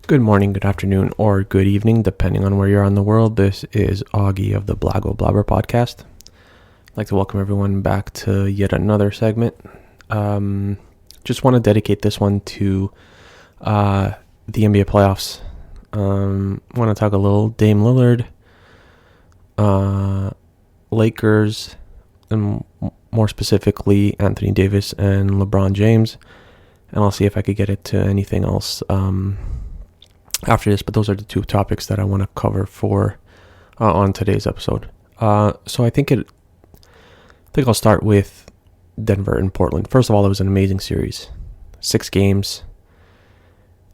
Good morning, good afternoon, or good evening, depending on where you're on the world. This is Augie of the Blago Blabber podcast. I'd like to welcome everyone back to yet another segment. Just want to dedicate this one to the NBA playoffs. I want to talk a little Dame Lillard, Lakers, and more specifically Anthony Davis and LeBron James. And I'll see if I could get it to anything else after this, but those are the two topics that I want to cover for on today's episode. So I think I'll start with Denver and Portland. First of all, it was an amazing series. 6 games,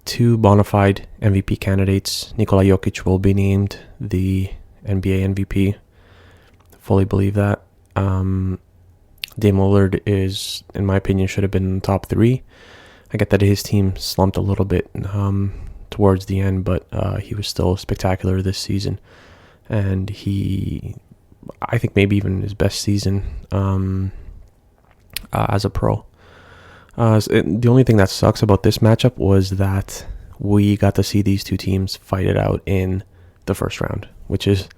2 bona fide MVP candidates. Nikola Jokic will be named the NBA MVP. Fully believe that. Dame Lillard is, in my opinion, should have been in the top 3. I get that his team slumped a little bit towards the end, but he was still spectacular this season, and I think maybe even his best season as a pro. The only thing that sucks about this matchup was that we got to see these two teams fight it out in the first round, which is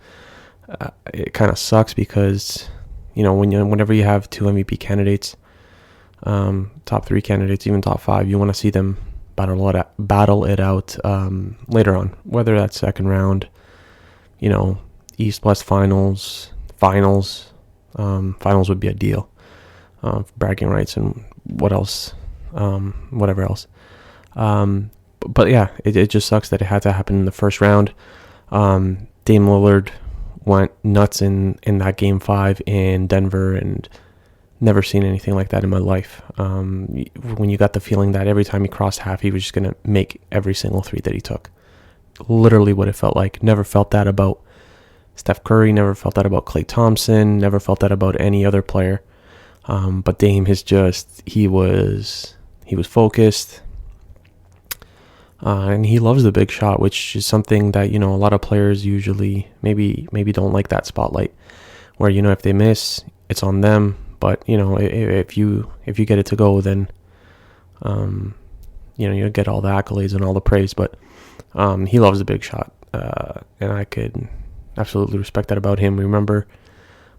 it kind of sucks because whenever you have 2 MVP candidates, top 3 candidates, even top 5, you want to see them battle it out later on, whether that's second round, East West finals would be ideal, bragging rights and whatever else. But yeah, it just sucks that it had to happen in the first round. Dame Lillard went nuts in that game 5 in Denver, and never seen anything like that in my life. When you got the feeling that every time he crossed half, he was just going to make every single 3 that he took. Literally what it felt like. Never felt that about Steph Curry, never felt that about Klay Thompson, never felt that about any other player. But Dame he was focused. And he loves the big shot, which is something that, a lot of players usually maybe don't like that spotlight, where, if they miss, it's on them. But, if you get it to go, then, you'll get all the accolades and all the praise. But he loves the big shot, and I could absolutely respect that about him. Remember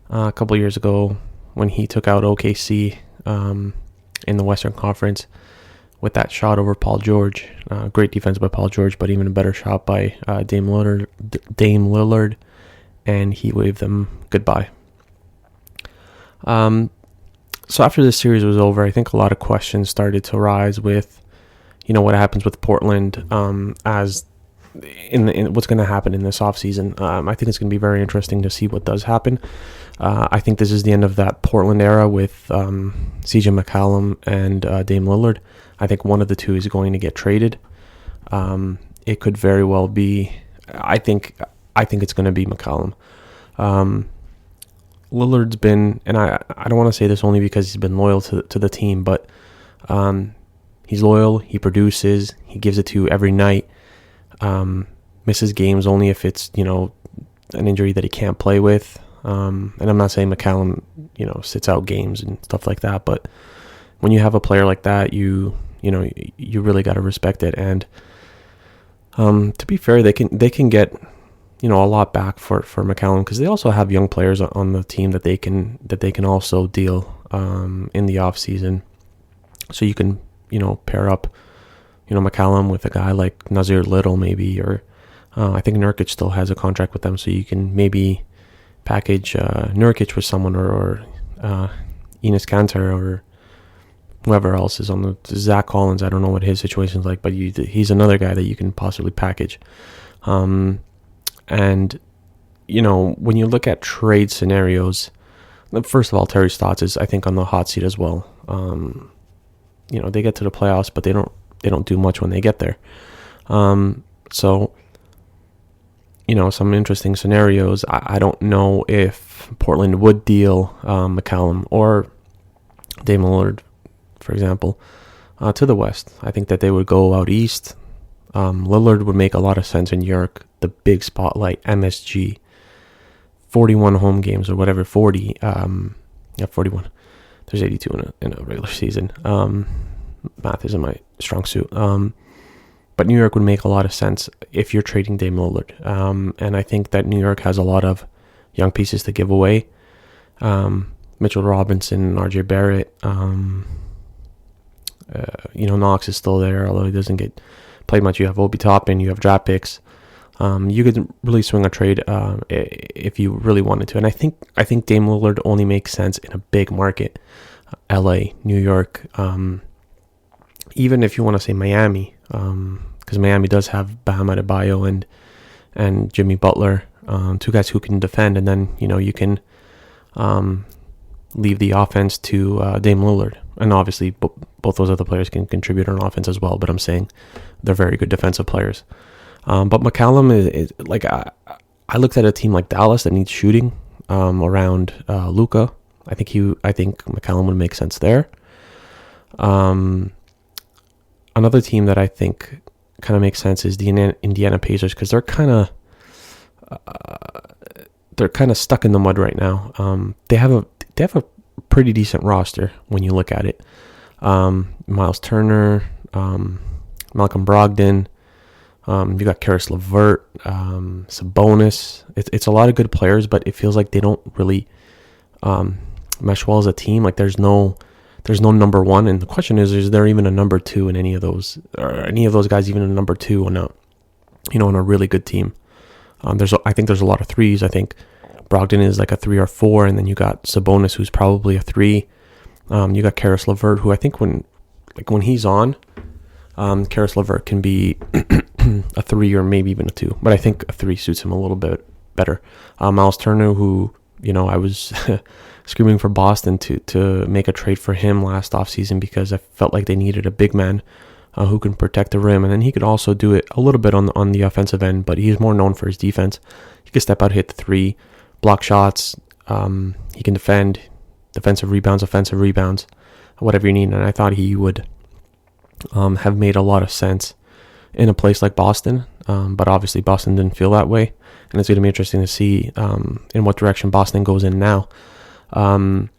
a couple years ago when he took out OKC in the Western Conference with that shot over Paul George. Great defense by Paul George, but even a better shot by Dame Lillard, and he waved them goodbye. So after this series was over, I think a lot of questions started to rise with, what happens with Portland, as in what's going to happen in this offseason. I think it's going to be very interesting to see what does happen. I think this is the end of that Portland era with CJ McCollum and Dame Lillard. I think one of the two is going to get traded. It could very well be. I think it's going to be McCollum. Lillard's been, and I don't want to say this only because he's been loyal to the team, but he's loyal, he produces, he gives it to you every night, misses games only if it's, an injury that he can't play with. And I'm not saying McCallum, sits out games and stuff like that, but when you have a player like that, you really got to respect it. And to be fair, they can get a lot back for McCallum, because they also have young players on the team that they can also deal in the off season. So you can pair up McCallum with a guy like Nasir Little maybe, or I think Nurkic still has a contract with them, so you can maybe package Nurkic with someone, or Enes Kanter, or whoever else is on the Zach Collins. I don't know what his situation is like, but he's another guy that you can possibly package. And, when you look at trade scenarios, first of all, Terry Stotts is, I think, on the hot seat as well. They get to the playoffs, but they don't do much when they get there. So, some interesting scenarios. I don't know if Portland would deal McCallum or Dame Lillard, for example, to the West. I think that they would go out east. Lillard would make a lot of sense in New York, the big spotlight, MSG, 41 home games or whatever, 40, 41. There's 82 in a regular season. Math isn't my strong suit. But New York would make a lot of sense if you're trading Dame Lillard. And I think that New York has a lot of young pieces to give away. Mitchell Robinson, RJ Barrett, Knox is still there, although he doesn't get played much. You have Obi Toppin, you have draft picks. You could really swing a trade if you really wanted to. And I think Dame Lillard only makes sense in a big market, LA, New York, even if you want to say Miami, because Miami does have Bam Adebayo and Jimmy Butler, two guys who can defend, and then you can leave the offense to Dame Lillard. And obviously, both those other players can contribute on offense as well. But I'm saying they're very good defensive players. But McCallum is like I looked at a team like Dallas that needs shooting around Luka. I think McCallum would make sense there. Another team that I think kind of makes sense is the Indiana Pacers, because they're kind of stuck in the mud right now. They have a pretty decent roster when you look at it. Miles Turner, Malcolm Brogdon. You got Karis LeVert, Sabonis. It's a lot of good players, but it feels like they don't really mesh well as a team. Like there's no number one, and the question is there even a number two in any of those, or any of those guys even a number two on a really good team? I think there's a lot of threes. I think Brogdon is like a 3 or 4, and then you got Sabonis, who's probably a 3. You got Karis LeVert, who I think when he's on, Karis LeVert can be a 3 or maybe even a 2, but I think a 3 suits him a little bit better. Miles Turner, who I was screaming for Boston to make a trade for him last offseason, because I felt like they needed a big man who can protect the rim, and then he could also do it a little bit on the offensive end, but he's more known for his defense. He could step out, hit the 3, block shots. He can defend, defensive rebounds, offensive rebounds, whatever you need. And I thought he would have made a lot of sense in a place like Boston. But obviously Boston didn't feel that way. And it's going to be interesting to see in what direction Boston goes in now. CJ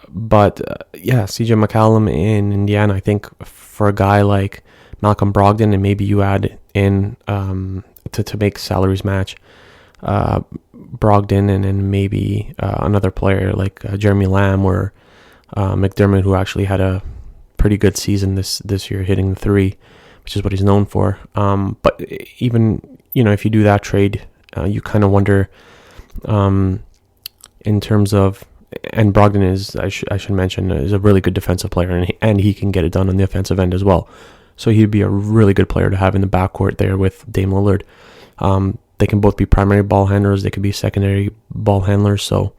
McCallum in Indiana, I think for a guy like Malcolm Brogdon, and maybe you add in to make salaries match, Brogdon, and then maybe another player like Jeremy Lamb or McDermott, who actually had a pretty good season this year, hitting the 3, which is what he's known for. But even if you do that trade, you kind of wonder in terms of, and Brogdon is, I should mention, is a really good defensive player, and he can get it done on the offensive end as well. So he'd be a really good player to have in the backcourt there with Dame Lillard. They can both be primary ball handlers. They could be secondary ball handlers. So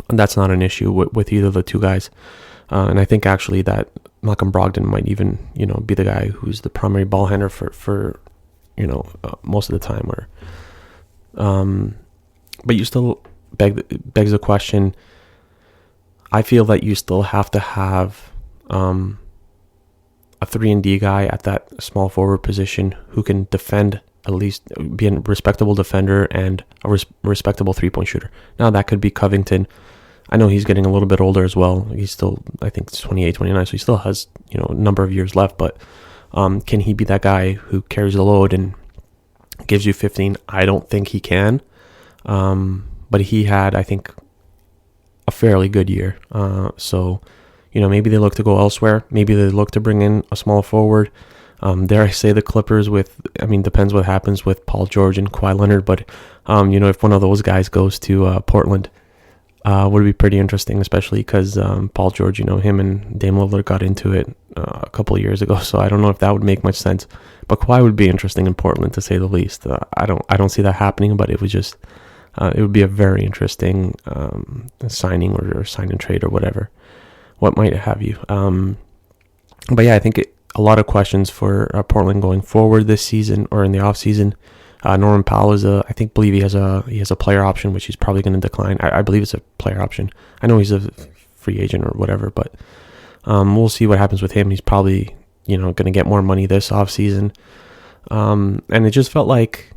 that's not an issue with either of the two guys. And I think actually that Malcolm Brogdon might even, be the guy who's the primary ball handler for most of the time. But you still begs the question. I feel that you still have to have a 3-and-D guy at that small forward position who can defend, at least be a respectable defender and a respectable 3-point shooter. Now that could be Covington. I know he's getting a little bit older as well. He's still, I think, 28, 29, so he still has a number of years left. But can he be that guy who carries the load and gives you 15? I don't think he can. But he had, I think, a fairly good year. So maybe they look to go elsewhere. Maybe they look to bring in a small forward. Dare I say the Clippers depends what happens with Paul George and Kawhi Leonard. But, if one of those guys goes to Portland, would be pretty interesting, especially because Paul George, him and Dame Lillard got into it a couple of years ago. So I don't know if that would make much sense. But Kawhi would be interesting in Portland, to say the least. I don't see that happening, but it was just... it would be a very interesting signing or sign and trade or what might have you. But yeah, I think a lot of questions for Portland going forward this season or in the off season. Norman Powell believe he has a player option, which he's probably going to decline. I believe it's a player option. I know he's a free agent or whatever, but we'll see what happens with him. He's probably going to get more money this off season. And it just felt like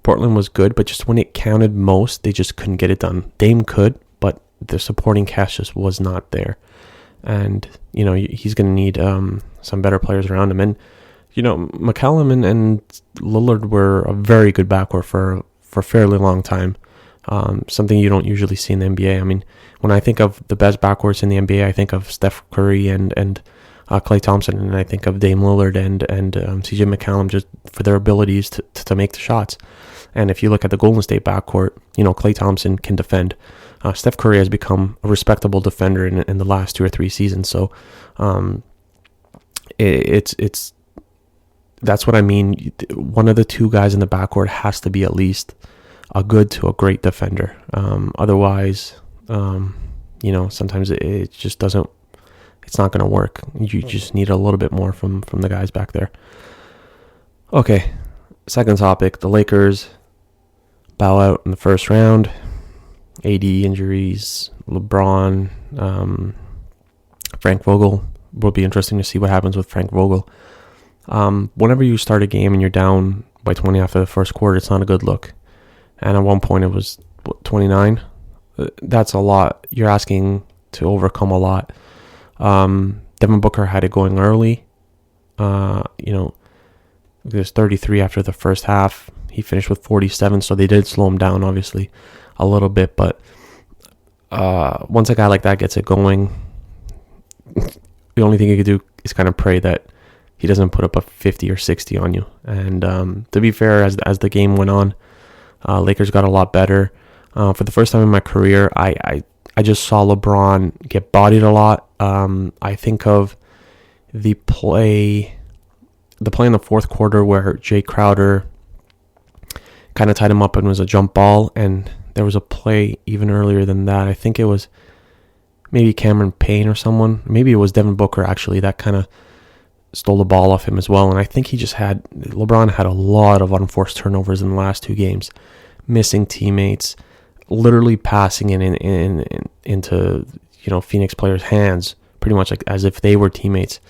Portland was good, but just when it counted most, they just couldn't get it done. Dame could, but the supporting cast just was not there. And, he's going to need some better players around him. And McCallum and Lillard were a very good backcourt for a fairly long time. Something you don't usually see in the NBA. I mean, when I think of the best backcourts in the NBA, I think of Steph Curry and Klay Thompson, and I think of Dame Lillard and CJ McCallum, just for their abilities to make the shots. And if you look at the Golden State backcourt, Klay Thompson can defend. Steph Curry has become a respectable defender in the last 2 or 3 seasons. So it's that's what I mean. One of the two guys in the backcourt has to be at least a good to a great defender. Otherwise, sometimes it just doesn't. It's not going to work. You just need a little bit more from the guys back there. Okay, second topic: the Lakers bow out in the first round. AD injuries, LeBron, Frank Vogel. Will be interesting to see what happens with Frank Vogel. Whenever you start a game and you're down by 20 after the first quarter, it's not a good look. And at one point it was 29. That's a lot. You're asking to overcome a lot. Devin Booker had it going early. There's 33 after the first half. He finished with 47, so they did slow him down, obviously, a little bit. But once a guy like that gets it going, the only thing you can do is kind of pray that he doesn't put up a 50 or 60 on you. And to be fair, as the game went on, Lakers got a lot better. For the first time in my career, I just saw LeBron get bodied a lot. I think of the play in the fourth quarter where Jay Crowder kind of tied him up and was a jump ball, and there was a play even earlier than that. I think it was maybe Cameron Payne or someone. Maybe it was Devin Booker, actually, that kind of stole the ball off him as well. And I think LeBron had a lot of unforced turnovers in the last 2 games, missing teammates, literally passing it into Phoenix players' hands, pretty much like as if they were teammates.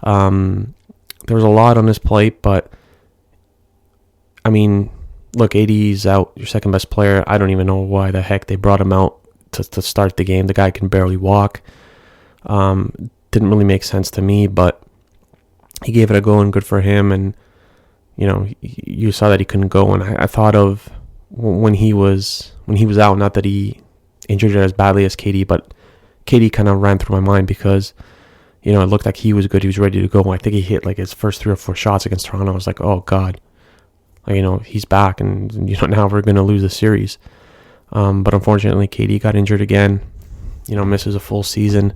There was a lot on his plate, but I mean, look, AD's out, your second best player. I don't even know why the heck they brought him out to start the game. The guy can barely walk. Didn't really make sense to me, but he gave it a go, and good for him. And you saw that he couldn't go, and I thought of when he was out, not that he injured it as badly as KD, but KD kind of ran through my mind because it looked like he was good. He was ready to go. I think he hit like his first 3 or 4 shots against Toronto. I was like, oh God, he's back, and now we're gonna lose the series. But unfortunately, KD got injured again. Misses a full season.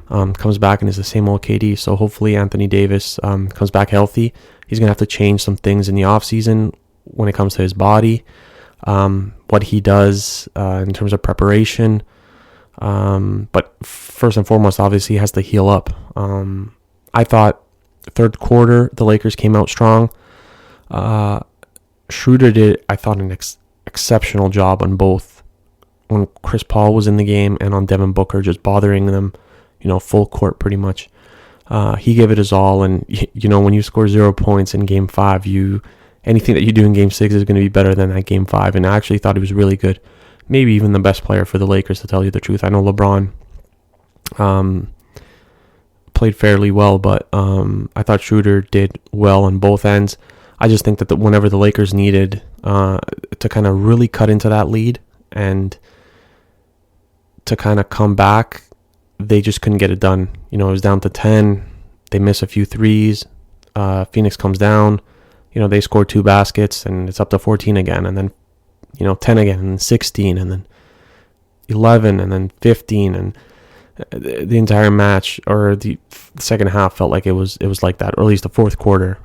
Comes back and is the same old KD. So hopefully Anthony Davis comes back healthy. He's gonna have to change some things in the offseason when it comes to his body, what he does in terms of preparation. But first and foremost, obviously, he has to heal up. I thought third quarter the Lakers came out strong. Schroeder did, I thought, an exceptional job on both when Chris Paul was in the game and on Devin Booker, just bothering them, full court pretty much. He gave it his all, and when you score 0 points in Game 5, anything that you do in Game 6 is going to be better than that Game 5. And I actually thought he was really good, maybe even the best player for the Lakers, to tell you the truth. I know LeBron played fairly well, but I thought Schroeder did well on both ends. I just think that whenever the Lakers needed to kind of really cut into that lead and to kind of come back, they just couldn't get it done. It was down to 10. They miss a few threes. Phoenix comes down. They score 2 baskets, and it's up to 14 again, and then 10 again, and 16, and then 11, and then 15, and the entire match, or the second half, felt like it was like that, or at least the fourth quarter.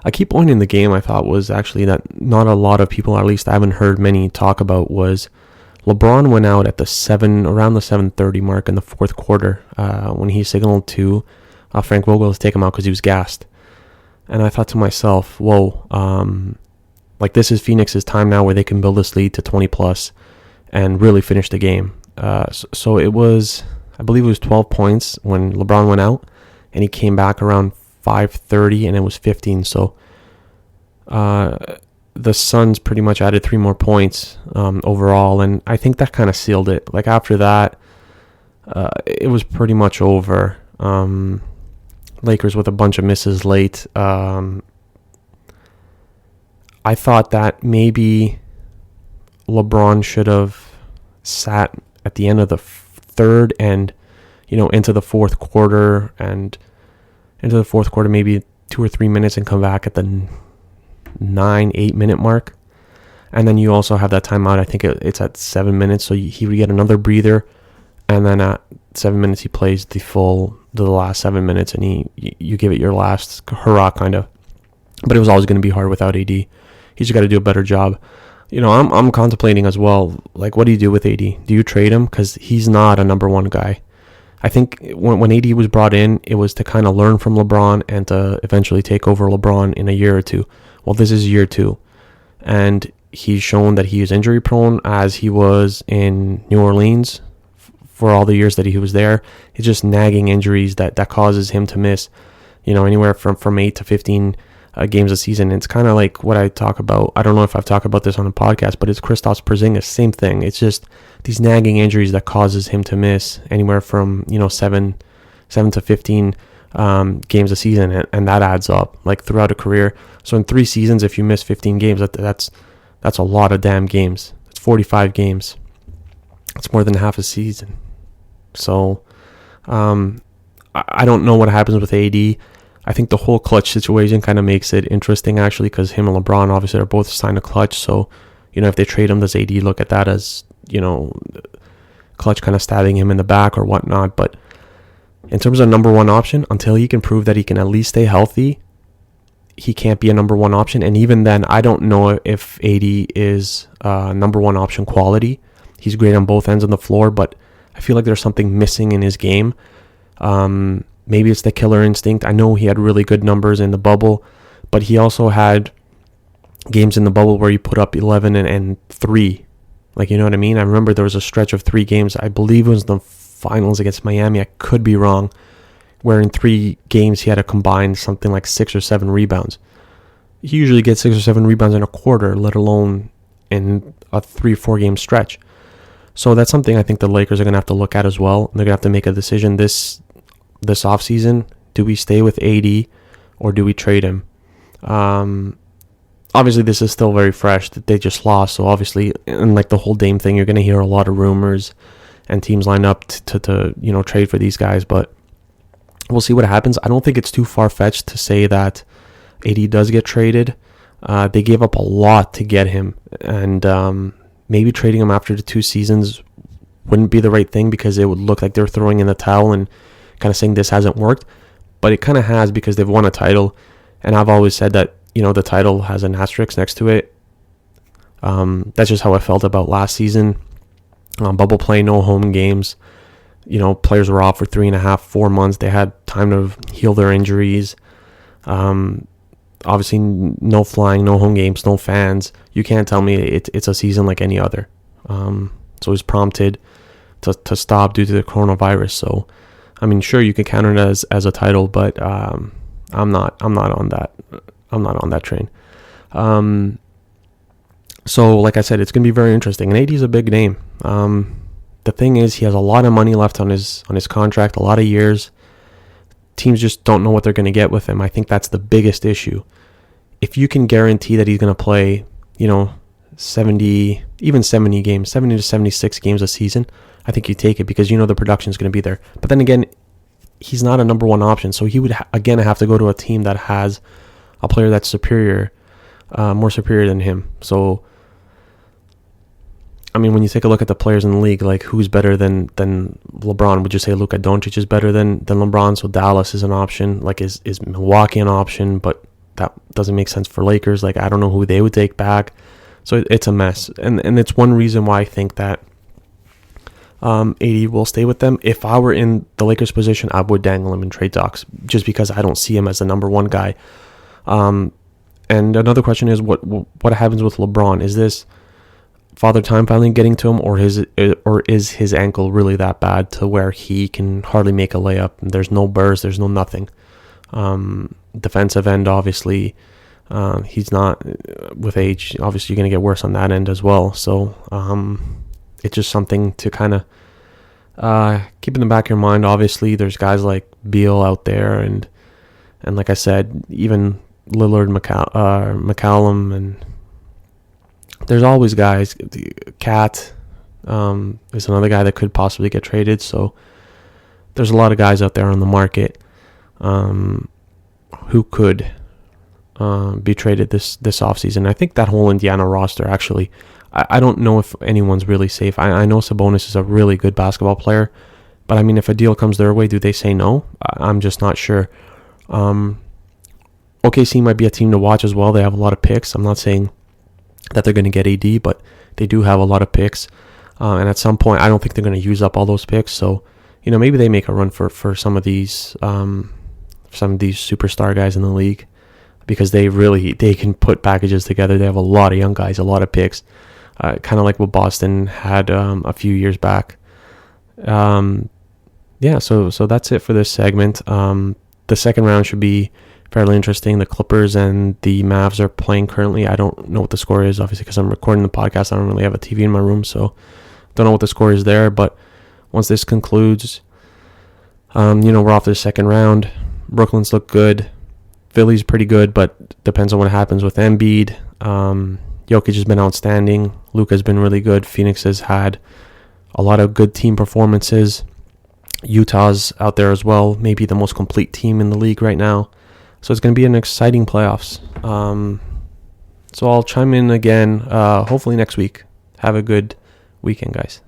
A key point in the game, I thought, was actually that not a lot of people, or at least I haven't heard many talk about, was LeBron went out at around the 7:30 mark in the fourth quarter when he signaled to Frank Vogel to take him out because he was gassed. And I thought to myself, whoa, this is Phoenix's time now where they can build this lead to 20 plus and really finish the game. So it was, I believe it was 12 points when LeBron went out, and he came back around 5:30, and it was 15. So the Suns pretty much added 3 more points overall, and I think that kind of sealed it. After that, it was pretty much over. Lakers with a bunch of misses late. I thought that maybe LeBron should have sat at the end of the third and, into the fourth quarter maybe 2 or 3 minutes and come back at the 9-8 minute mark. And then you also have that timeout. I think it's at 7 minutes, so he would get another breather. And then at 7 minutes, he plays the last 7 minutes, and you give it your last hurrah, kind of. But it was always going to be hard without AD. He's just got to do a better job. I'm contemplating as well, like, what do you do with AD? Do you trade him? Because he's not a number one guy. I think when AD was brought in, it was to kind of learn from LeBron and to eventually take over LeBron in a year or two. Well, this is year 2. And he's shown that he is injury prone, as he was in New Orleans for all the years that he was there. It's just nagging injuries that causes him to miss, anywhere from 8 to 15 games a season. It's kind of like what I talk about. I don't know if I've talked about this on a podcast, but it's Kristaps Porzingis, same thing. It's just these nagging injuries that causes him to miss anywhere from 7 to 15 games a season, and that adds up like throughout a career. So in 3 seasons, if you miss 15 games, that's a lot of damn games. It's 45 games. It's more than half a season. So I don't know what happens with AD. I think the whole clutch situation kind of makes it interesting, actually, because him and LeBron obviously are both signed to clutch. So, if they trade him, does AD look at that as, clutch kind of stabbing him in the back or whatnot? But in terms of number one option, until he can prove that he can at least stay healthy, he can't be a number one option. And even then, I don't know if AD is number one option quality. He's great on both ends of the floor, but I feel like there's something missing in his game. Maybe it's the killer instinct. I know he had really good numbers in the bubble, but he also had games in the bubble where he put up 11 and 3. Like, you know what I mean? I remember there was a stretch of 3 games. I believe it was the finals against Miami. I could be wrong. Where in 3 games he had a combined something like 6 or 7 rebounds. He usually gets 6 or 7 rebounds in a quarter, let alone in a 3-4 game stretch. So that's something I think the Lakers are going to have to look at as well. They're going to have to make a decision this offseason. Do we stay with AD or do we trade him? Obviously, this is still very fresh that they just lost. So obviously, and like the whole Dame thing, you're going to hear a lot of rumors and teams line up to trade for these guys. But we'll see what happens. I don't think it's too far-fetched to say that AD does get traded. They gave up a lot to get him, and maybe trading him after the 2 seasons wouldn't be the right thing, because it would look like they're throwing in the towel and kind of saying this hasn't worked. But it kind of has, because they've won a title, and I've always said that the title has an asterisk next to it. That's just how I felt about last season. Bubble play, no home games. Players were off for 3.5-4 months. They had time to heal their injuries. Obviously, no flying, no home games, no fans. You can't tell me it's a season like any other. So it was prompted to stop due to the coronavirus. So, I mean, sure, you can count it as a title, but I'm not on that. I'm not on that train. So, like I said, it's going to be very interesting. And AD is a big name. The thing is, he has a lot of money left on his contract, a lot of years. Teams just don't know what they're going to get with him. I think that's the biggest issue. If you can guarantee that he's going to play, 70 to 76 games a season, I think you take it, because the production is going to be there. But then again, he's not a number one option, so he would again have to go to a team that has a player that's superior, more superior than him. So, I mean, when you take a look at the players in the league, like, who's better than LeBron? Would you say Luka Doncic is better than LeBron? So Dallas is an option. Like, is Milwaukee an option? But that doesn't make sense for Lakers. Like, I don't know who they would take back. So it's a mess. And it's one reason why I think that AD will stay with them. If I were in the Lakers position, I would dangle him in trade talks, just because I don't see him as the number one guy. And another question is, what happens with LeBron? Is this Father Time finally getting to him, or is his ankle really that bad to where he can hardly make a layup? There's no burst, there's no nothing. Defensive end, obviously, he's not, with age, obviously you're going to get worse on that end as well. So it's just something to kind of keep in the back of your mind. Obviously, there's guys like Beal out there, and And like I said, even Lillard, McCallum, and there's always guys. Cat is another guy that could possibly get traded. So there's a lot of guys out there on the market who could be traded this offseason. I think that whole Indiana roster, actually, I don't know if anyone's really safe. I know Sabonis is a really good basketball player, but I mean, if a deal comes their way, do they say no? I'm just not sure. OKC might be a team to watch as well. They have a lot of picks. I'm not saying that they're going to get AD, but they do have a lot of picks. And at some point, I don't think they're going to use up all those picks. So, maybe they make a run for some of these superstar guys in the league, because they can put packages together. They have a lot of young guys, a lot of picks, kind of like what Boston had a few years back. So that's it for this segment. The second round should be fairly interesting. The Clippers and the Mavs are playing currently. I don't know what the score is, obviously, because I'm recording the podcast. I don't really have a TV in my room, so don't know what the score is there. But once this concludes, we're off to the second round. Brooklyn's look good. Philly's pretty good, but depends on what happens with Embiid. Jokic has been outstanding. Luka's been really good. Phoenix has had a lot of good team performances. Utah's out there as well, maybe the most complete team in the league right now. So it's going to be an exciting playoffs. So I'll chime in again, hopefully next week. Have a good weekend, guys.